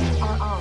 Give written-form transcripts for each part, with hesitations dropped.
Lights are on.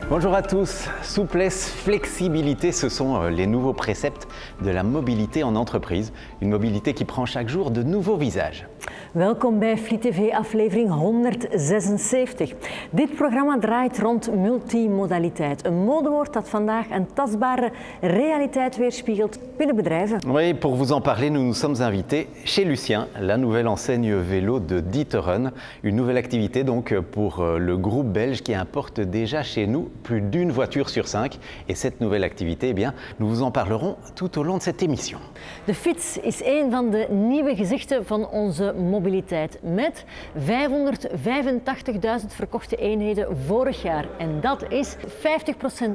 Bonjour à tous. Souplesse, flexibilité, ce sont les nouveaux préceptes de la mobilité en entreprise. Une mobilité qui prend chaque jour de nouveaux visages. Welkom bij Fleet TV aflevering 176. Dit programma draait rond multimodaliteit. Een modewoord dat vandaag een tastbare realiteit weerspiegelt binnen bedrijven. Oui, pour vous en parler, nous nous sommes invités chez Lucien, la nouvelle enseigne vélo de D'Ieteren. Une nouvelle activité donc pour le groupe belge qui importe déjà chez nous plus d'une voiture sur 5. Et cette nouvelle activité, eh bien, nous vous en parlerons tout au long de cette émission. De fiets is een van de nieuwe gezichten van onze mobiliteit. Met 585.000 verkochte eenheden vorig jaar. En dat is 50%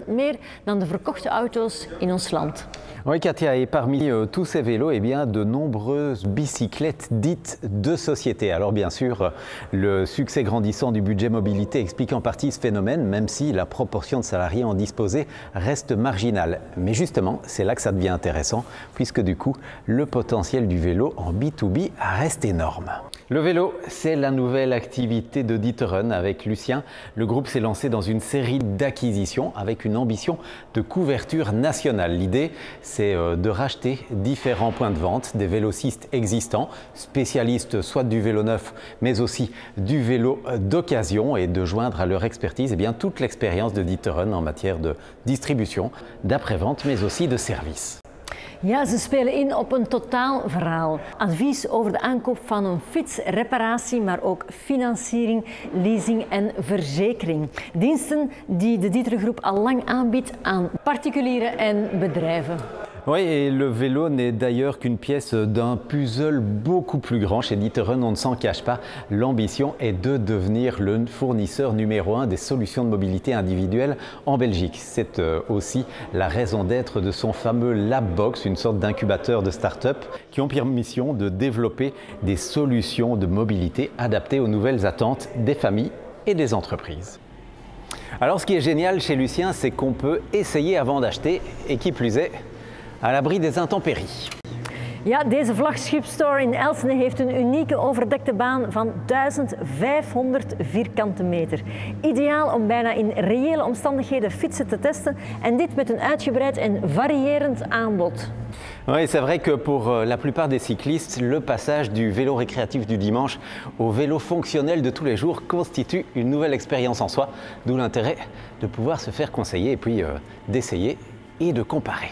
meer dan de verkochte auto's in ons land. Oui, Katia, et parmi tous ces vélos, eh bien, de nombreuses bicyclettes dites de société. Alors bien sûr, le succès grandissant du budget mobilité explique en partie ce phénomène, même si la proportion de salariés en disposés reste marginale. Mais justement, c'est là que ça devient intéressant, puisque du coup, le potentiel du vélo en B2B reste énorme. Le vélo, c'est la nouvelle activité de D'Ieteren. Avec Lucien, le groupe s'est lancé dans une série d'acquisitions avec une ambition de couverture nationale. L'idée, c'est de racheter différents points de vente, des vélocistes existants, spécialistes soit du vélo neuf, mais aussi du vélo d'occasion, et de joindre à leur expertise bien, toute l'expérience de D'Ieteren en matière de distribution, d'après-vente, mais aussi de service. Ja, ze spelen in op een totaal verhaal. Advies over de aankoop van een fiets, reparatie, maar ook financiering, leasing en verzekering. Diensten die de D'Ieteren Groep al lang aanbiedt aan particulieren en bedrijven. Oui, et le vélo n'est d'ailleurs qu'une pièce d'un puzzle beaucoup plus grand. Chez D'Ieteren, on ne s'en cache pas, l'ambition est de devenir le fournisseur numéro 1 des solutions de mobilité individuelle en Belgique. C'est aussi la raison d'être de son fameux Labbox, une sorte d'incubateur de start-up qui ont pour mission de développer des solutions de mobilité adaptées aux nouvelles attentes des familles et des entreprises. Alors ce qui est génial chez Lucien, c'est qu'on peut essayer avant d'acheter, et qui plus est, à l'abri des intempéries. Ja, deze vlaggenschipstore in Elsene heeft een unieke overdekte baan van 1500 vierkante meter. Ideaal om bijna in reële omstandigheden fietsen te testen, en dit met een uitgebreid en variërend aanbod. Oui, c'est vrai que pour la plupart des cyclistes, le passage du vélo récréatif du dimanche au vélo fonctionnel de tous les jours constitue une nouvelle expérience en soi, d'où l'intérêt de pouvoir se faire conseiller et puis d'essayer et de comparer.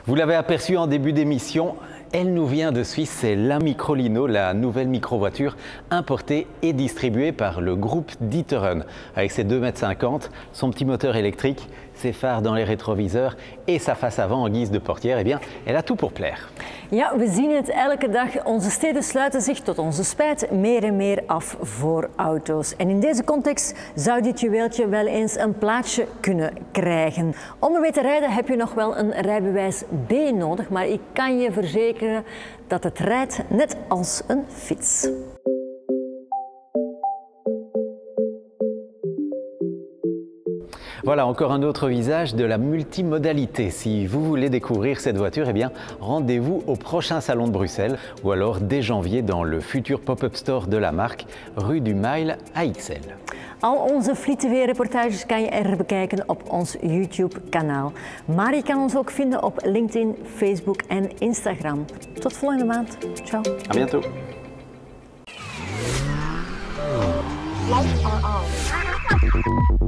Vous l'avez aperçu en début d'émission, elle nous vient de Suisse, c'est la Microlino, la nouvelle micro-voiture importée et distribuée par le groupe D'Ieteren. Avec ses 2,50 m, son petit moteur électrique, ses phares dans les rétroviseurs et sa face avant en guise de portière, eh bien, elle a tout pour plaire. Ja, we zien het elke dag. Onze steden sluiten zich tot onze spijt meer en meer af voor auto's. En in deze context zou dit juweeltje wel eens een plaatsje kunnen krijgen. Om ermee te rijden heb je nog wel een rijbewijs B nodig, maar ik kan je verzekeren dat het rijdt net als een fiets. Voilà encore un autre visage de la multimodalité. Si vous voulez découvrir cette voiture, eh bien, rendez-vous au prochain salon de Bruxelles ou alors dès janvier dans le futur pop-up store de la marque, rue du Mail à XL. Al onze Fleet TV-reportages kan je er bekijken op ons YouTube-kanaal. Maar je kan ons ook vinden op LinkedIn, Facebook en Instagram. Tot volgende maand. Ciao. À bientôt. Lights are on.